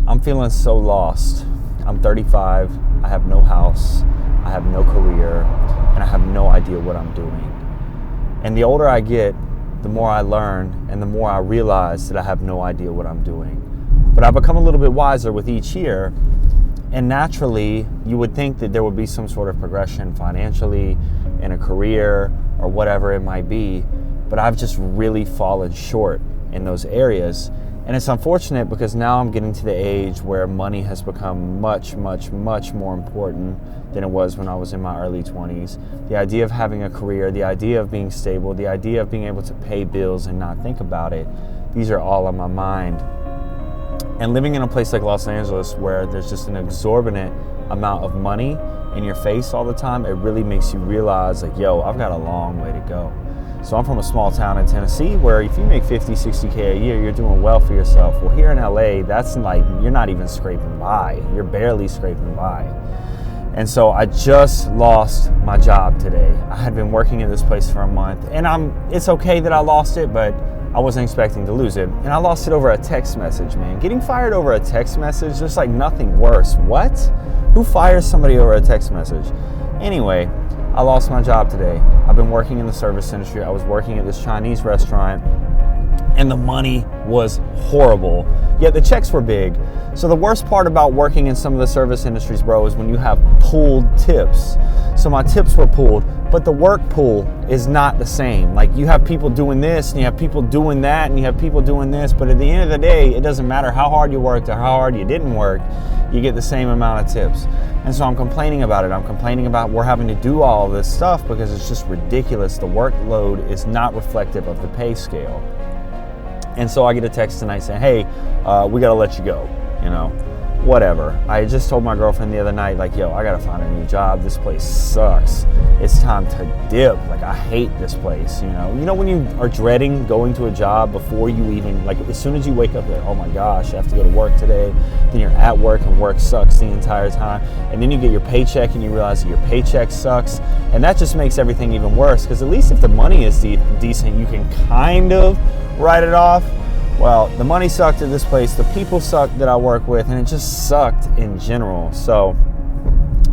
I'm feeling so lost. I'm 35, I have no house, I have no career, and I have no idea what I'm doing. And the older I get, the more I learn and the more I realize that I have no idea what I'm doing. But I've become a little bit wiser with each year, and naturally you would think that there would be some sort of progression financially in a career or whatever it might be, but I've just really fallen short in those areas. And it's unfortunate because now I'm getting to the age where money has become much, much, much more important than it was when I was in my early 20s. The idea of having a career, the idea of being stable, the idea of being able to pay bills and not think about it, these are all on my mind. And living in a place like Los Angeles where there's just an exorbitant amount of money in your face all the time, it really makes you realize like, yo, I've got a long way to go. So I'm from a small town in Tennessee where if you make 50, 60K a year, you're doing well for yourself. Well, here in LA, that's like, you're not even scraping by. You're barely scraping by. And so I just lost my job today. I had been working in this place for a month, and it's okay that I lost it, but I wasn't expecting to lose it. And I lost it over a text message, man. Getting fired over a text message, there's like nothing worse. What? Who fires somebody over a text message? Anyway, I lost my job today. I've been working in the service industry. I was working at this Chinese restaurant, and the money was horrible, yet the checks were big. So the worst part about working in some of the service industries, bro, is when you have pooled tips. So my tips were pooled, but the work pool is not the same. Like, you have people doing this, and you have people doing that, and you have people doing this, but at the end of the day, it doesn't matter how hard you worked or how hard you didn't work, you get the same amount of tips. And so I'm complaining about it. I'm complaining about we're having to do all of this stuff because it's just ridiculous. The workload is not reflective of the pay scale. And so I get a text tonight saying, hey, we got to let you go, whatever. I just told my girlfriend the other night, like, yo, I got to find a new job. This place sucks. It's time to dip. Like, I hate this place, You know when you are dreading going to a job before you even, like, as soon as you wake up, like, oh my gosh, I have to go to work today. Then you're at work and work sucks the entire time. And then you get your paycheck and you realize that your paycheck sucks. And that just makes everything even worse, because at least if the money is decent, you can kind of write it off. Well, the money sucked at this place, the people sucked that I work with, and it just sucked in general. So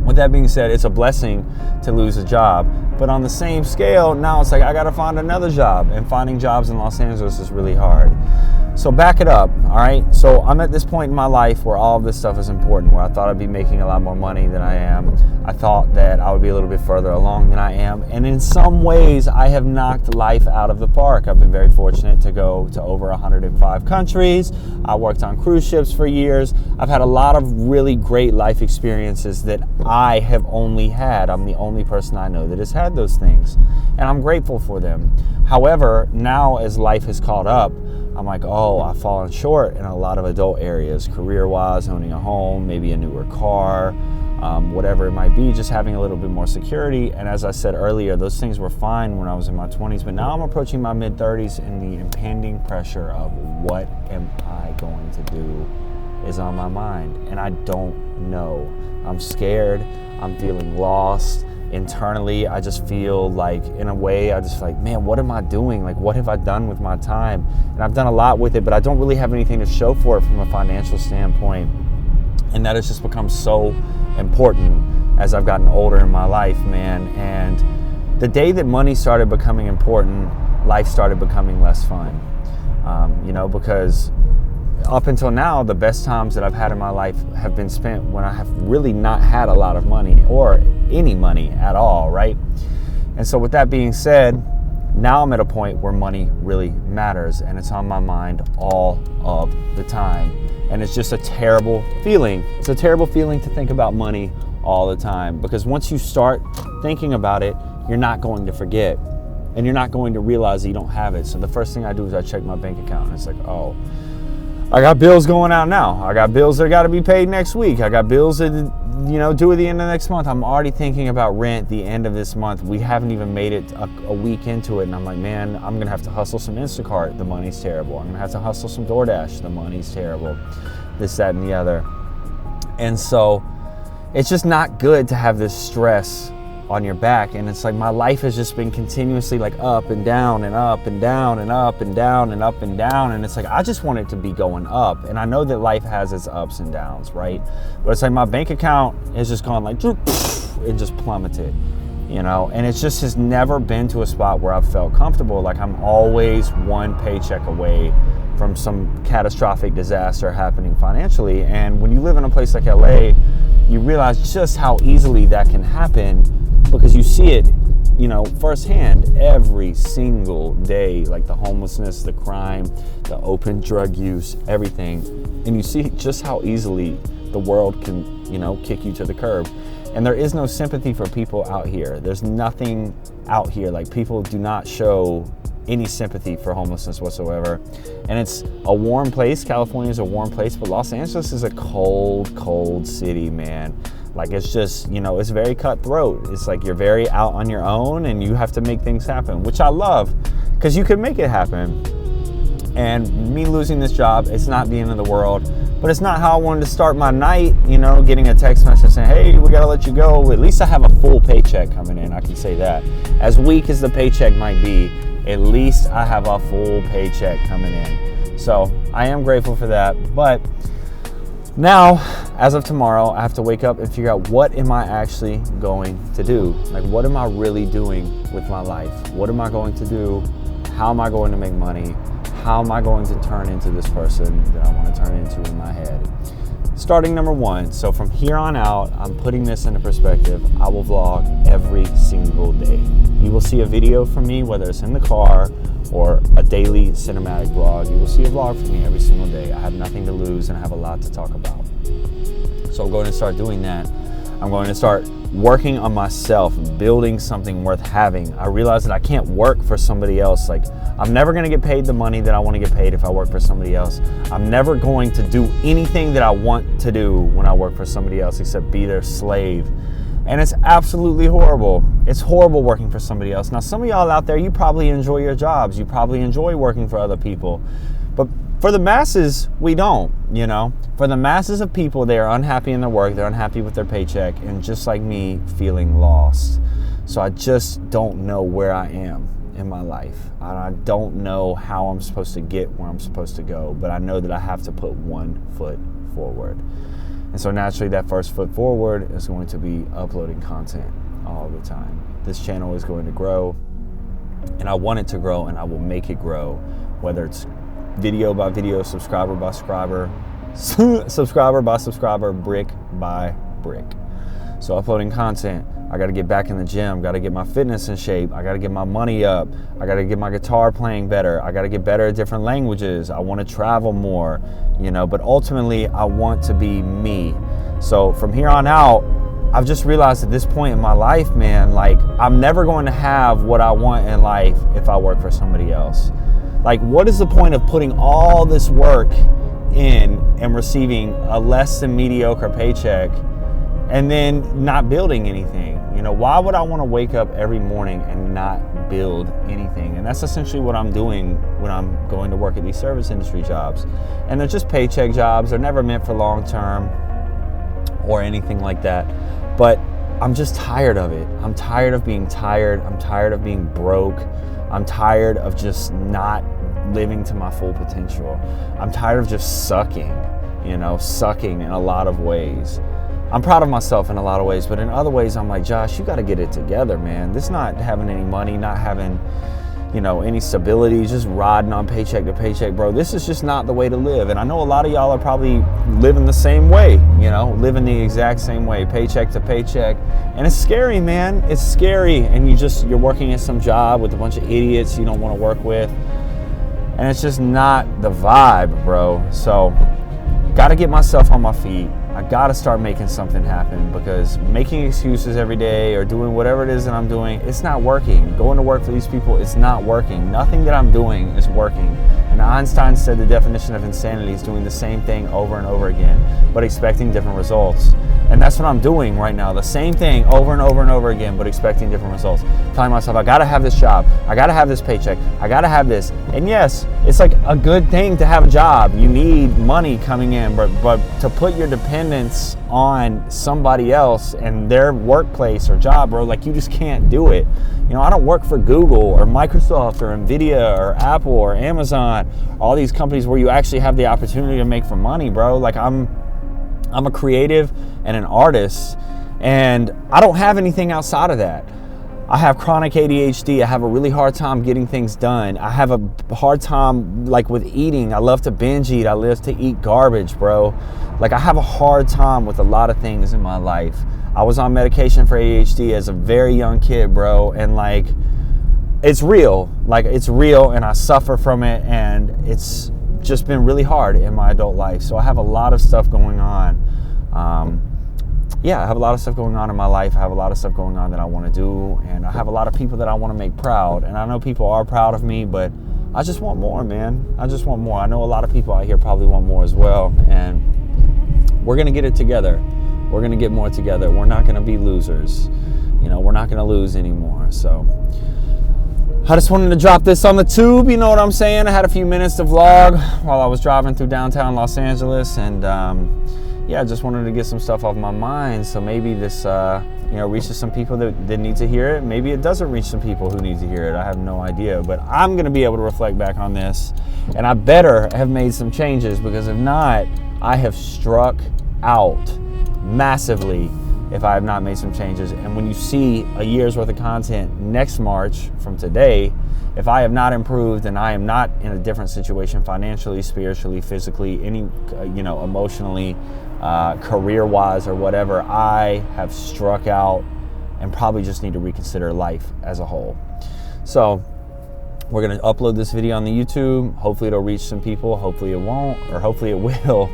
with that being said, it's a blessing to lose a job. But on the same scale, now it's like I got to find another job, and finding jobs in Los Angeles is really hard. So back it up, all right? So I'm at this point in my life where all of this stuff is important, where I thought I'd be making a lot more money than I am. I thought that I would be a little bit further along than I am. And in some ways, I have knocked life out of the park. I've been very fortunate to go to over 105 countries. I worked on cruise ships for years. I've had a lot of really great life experiences that I have only had. I'm the only person I know that has had those things, and I'm grateful for them. However, now as life has caught up, I'm like, oh, I've fallen short in a lot of adult areas, career-wise, owning a home, maybe a newer car, whatever it might be, just having a little bit more security. And as I said earlier, those things were fine when I was in my 20s, but now I'm approaching my mid-30s, and the impending pressure of what am I going to do is on my mind, and I don't know. I'm scared. I'm feeling lost. Internally, I just feel like, in a way, I just feel like, man, what am I doing? Like, what have I done with my time? And I've done a lot with it, but I don't really have anything to show for it from a financial standpoint. And that has just become so important as I've gotten older in my life, man. And the day that money started becoming important, life started becoming less fun. Because up until now, the best times that I've had in my life have been spent when I have really not had a lot of money or any money at all, right? And so with that being said, now I'm at a point where money really matters, and it's on my mind all of the time. And it's just a terrible feeling. It's a terrible feeling to think about money all the time, because once you start thinking about it, you're not going to forget, and you're not going to realize that you don't have it. So the first thing I do is I check my bank account, and it's like, oh, I got bills going out now. I got bills that got to be paid next week. I got bills that, due at the end of next month. I'm already thinking about rent the end of this month. We haven't even made it a week into it. And I'm like, man, I'm going to have to hustle some Instacart. The money's terrible. I'm going to have to hustle some DoorDash. The money's terrible. This, that, and the other. And so it's just not good to have this stress on your back. And it's like my life has just been continuously like up and down and up and down and up and down and up and down. And it's like, I just want it to be going up. And I know that life has its ups and downs, right? But it's like my bank account has just gone like, it just plummeted, you know? And it just has never been to a spot where I've felt comfortable. Like I'm always one paycheck away from some catastrophic disaster happening financially. And when you live in a place like LA, you realize just how easily that can happen because you see it, you know, firsthand every single day, like the homelessness, the crime, the open drug use, everything. And you see just how easily the world can, you know, kick you to the curb. And there is no sympathy for people out here. There's nothing out here. Like people do not show any sympathy for homelessness whatsoever. And it's a warm place. California is a warm place, but Los Angeles is a cold, cold city, man. Like it's just, you know, it's very cutthroat. It's like you're very out on your own and you have to make things happen, which I love because you can make it happen. And me losing this job, it's not the end of the world, but it's not how I wanted to start my night, you know, getting a text message saying, hey, we gotta let you go. At least I have a full paycheck coming in, I can say that. As weak as the paycheck might be, at least I have a full paycheck coming in. So I am grateful for that. But now, as of tomorrow, I have to wake up and figure out what am I actually going to do? Like, what am I really doing with my life? What am I going to do? How am I going to make money? How am I going to turn into this person that I want to turn into in my head? Starting number one, so from here on out, I'm putting this into perspective. I will vlog every single day. You will see a video from me, whether it's in the car or a daily cinematic vlog. You will see a vlog from me every single day. I have nothing to lose and I have a lot to talk about. So I'm going to start doing that. I'm going to start working on myself, building something worth having. I realize that I can't work for somebody else. Like, I'm never going to get paid the money that I want to get paid if I work for somebody else. I'm never going to do anything that I want to do when I work for somebody else except be their slave. And it's absolutely horrible. It's horrible working for somebody else. Now, some of y'all out there, you probably enjoy your jobs. You probably enjoy working for other people. But for the masses, we don't, you know. For the masses of people, they are unhappy in their work. They're unhappy with their paycheck. And just like me, feeling lost. So I just don't know where I am in my life. I don't know how I'm supposed to get where I'm supposed to go. But I know that I have to put one foot forward. And so naturally, that first foot forward is going to be uploading content all the time. This channel is going to grow. And I want it to grow, and I will make it grow. Whether it's video by video, subscriber by subscriber, subscriber by subscriber, brick by brick. So uploading content, I got to get back in the gym, got to get my fitness in shape, I got to get my money up, I got to get my guitar playing better, I got to get better at different languages, I want to travel more, you know, but ultimately I want to be me. So from here on out, I've just realized at this point in my life, man, like I'm never going to have what I want in life if I work for somebody else. Like, what is the point of putting all this work in and receiving a less than mediocre paycheck and then not building anything? You know, why would I want to wake up every morning and not build anything? And that's essentially what I'm doing when I'm going to work at these service industry jobs. And they're just paycheck jobs. They're never meant for long term or anything like that. But I'm just tired of it. I'm tired of being tired. I'm tired of being broke. I'm tired of just not living to my full potential. I'm tired of just sucking in a lot of ways. I'm proud of myself in a lot of ways, but in other ways, I'm like, Josh, you got to get it together, man. This not having any money, not having, any stability, just riding on paycheck to paycheck, bro. This is just not the way to live. And I know a lot of y'all are probably living the same way, living the exact same way, paycheck to paycheck. And it's scary, man. It's scary. And you're working at some job with a bunch of idiots you don't want to work with. And it's just not the vibe, bro. So, got to get myself on my feet. I got to start making something happen, because making excuses every day or doing whatever it is that I'm doing, it's not working. Going to work for these people, it's not working. Nothing that I'm doing is working. And Einstein said the definition of insanity is doing the same thing over and over again, but expecting different results. And that's what I'm doing right now. The same thing over and over and over again, but expecting different results. Telling myself, I gotta have this job. I gotta have this paycheck. I gotta have this. And yes, it's like a good thing to have a job. You need money coming in, but to put your dependence on somebody else and their workplace or job, bro, like you just can't do it. You know, I don't work for Google or Microsoft or Nvidia or Apple or Amazon, all these companies where you actually have the opportunity to make some money, bro. Like I'm a creative and an artist, and I don't have anything outside of that. I have chronic ADHD. I have a really hard time getting things done. I have a hard time like with eating. I love to binge eat. I love to eat garbage, bro. Like I have a hard time with a lot of things in my life. I was on medication for ADHD as a very young kid, bro, and like it's real. Like it's real, and I suffer from it, and it's just been really hard in my adult life. So I have a lot of stuff going on. I have a lot of stuff going on in my life. I have a lot of stuff going on that I want to do, and I have a lot of people that I want to make proud. And I know people are proud of me, but I just want more, man. I just want more. I know a lot of people out here probably want more as well, and we're going to get it together. We're going to get more together. We're not going to be losers. You know, we're not going to lose anymore. So I just wanted to drop this on the tube, you know what I'm saying? I had a few minutes to vlog while I was driving through downtown Los Angeles, and I just wanted to get some stuff off my mind. So maybe this reaches some people that need to hear it. Maybe it doesn't reach some people who need to hear it. I have no idea, but I'm going to be able to reflect back on this, and I better have made some changes, because if not, I have struck out massively if I have not made some changes. And when you see a year's worth of content next March from today, if I have not improved and I am not in a different situation financially, spiritually, physically, emotionally, career-wise or whatever, I have struck out and probably just need to reconsider life as a whole. So we're going to upload this video on the YouTube. Hopefully it'll reach some people. Hopefully it won't, or hopefully it will.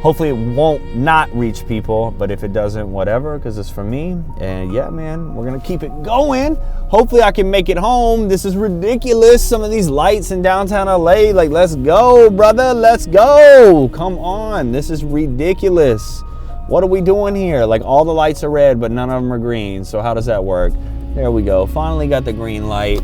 Hopefully it won't not reach people, but if it doesn't, whatever, because it's for me. And yeah, man, we're going to keep it going. Hopefully I can make it home. This is ridiculous. Some of these lights in downtown LA, like, let's go, brother, let's go. Come on, this is ridiculous. What are we doing here? Like, all the lights are red, but none of them are green. So how does that work? There we go. Finally got the green light.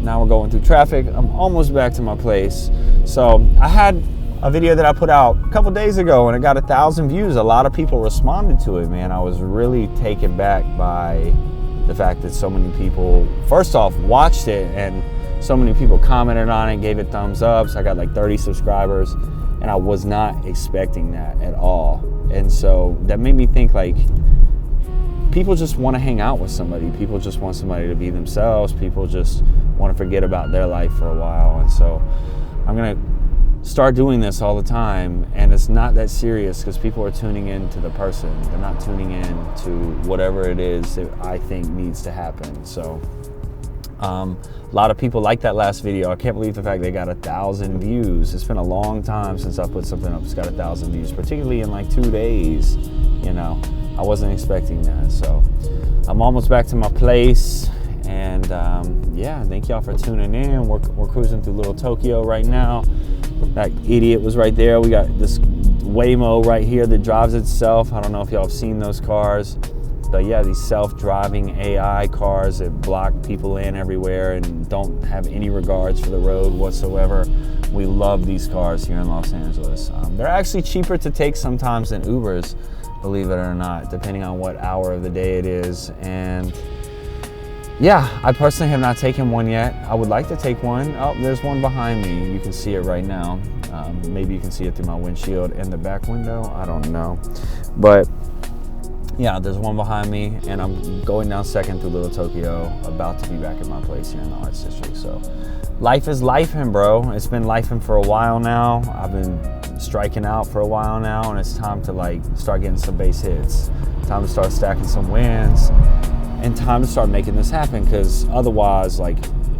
Now we're going through traffic. I'm almost back to my place. So I had a video that I put out a couple days ago, and it got 1,000 views. A lot of people responded to it, man. I was really taken back by the fact that so many people, first off, watched it, and so many people commented on it, gave it thumbs up. So I got like 30 subscribers, and I was not expecting that at all. And so that made me think, like, people just want to hang out with somebody. People just want somebody to be themselves. People just want to forget about their life for a while. And so I'm going to start doing this all the time, and it's not that serious, because people are tuning in to the person. They're not tuning in to whatever it is that I think needs to happen. So a lot of people like that last video. I can't believe the fact they got 1,000 views. It's been a long time since I put something up that's got 1,000 views, particularly in like 2 days. You know, I wasn't expecting that. So I'm almost back to my place, and thank y'all for tuning in. We're cruising through Little Tokyo right now. That idiot was right there. We got this Waymo right here that drives itself. I don't know if y'all have seen those cars, but yeah, these self-driving AI cars that block people in everywhere and don't have any regards for the road whatsoever. We love these cars here in Los Angeles. They're actually cheaper to take sometimes than Ubers, believe it or not, depending on what hour of the day it is. And yeah, I personally have not taken one yet. I would like to take one. Oh, there's one behind me. You can see it right now. Maybe you can see it through my windshield in the back window. I don't know. But yeah, there's one behind me, and I'm going down 2nd through Little Tokyo, about to be back at my place here in the Arts District. So life is lifing, bro. It's been lifing for a while now. I've been striking out for a while now, and it's time to like start getting some base hits. Time to start stacking some wins. And time to start making this happen, because otherwise, like,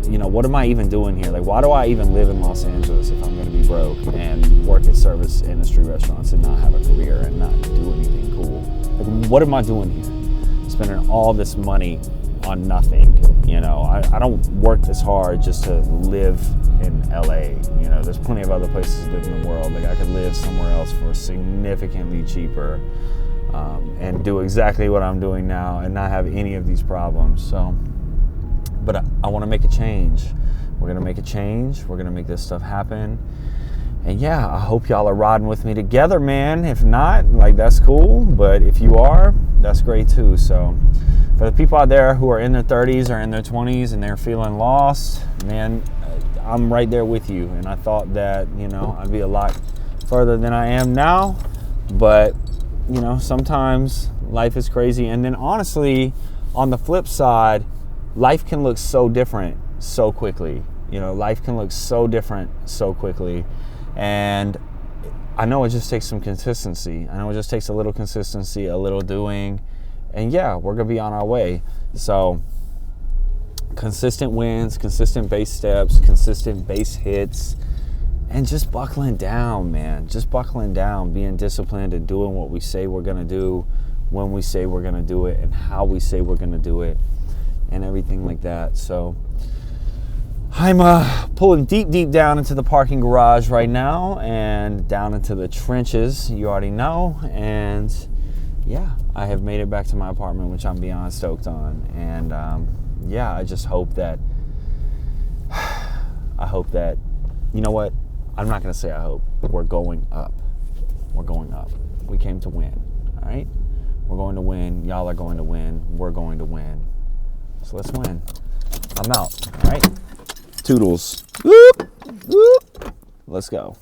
you know, what am I even doing here? Like, why do I even live in Los Angeles if I'm going to be broke and work at service industry restaurants and not have a career and not do anything cool? Like, what am I doing here? Spending all this money on nothing. You know, I don't work this hard just to live in LA. You know, there's plenty of other places to live in the world. Like, I could live somewhere else for significantly cheaper, and do exactly what I'm doing now and not have any of these problems. So, but I want to make a change. We're going to make a change. We're going to make this stuff happen. And yeah, I hope y'all are riding with me together, man. If not, like, that's cool. But if you are, that's great too. So for the people out there who are in their 30s or in their 20s and they're feeling lost, man, I'm right there with you. And I thought that, you know, I'd be a lot further than I am now. But, you know, sometimes life is crazy. And then honestly, on the flip side, life can look so different so quickly. You know, life can look so different so quickly. And I know it just takes some consistency. I know it just takes a little consistency, a little doing. And yeah, we're going to be on our way. So consistent wins, consistent base steps, consistent base hits, and just buckling down, man. Just buckling down, being disciplined and doing what we say we're going to do, when we say we're going to do it, and how we say we're going to do it, and everything like that. So I'm pulling deep down into the parking garage right now and down into the trenches, you already know. And yeah, I have made it back to my apartment, which I'm beyond stoked on. And yeah, I just hope that, you know what? I'm not going to say I hope. We're going up. We're going up. We came to win, all right? We're going to win. Y'all are going to win. We're going to win. So let's win. I'm out, all right? Toodles. Whoop, whoop. Let's go.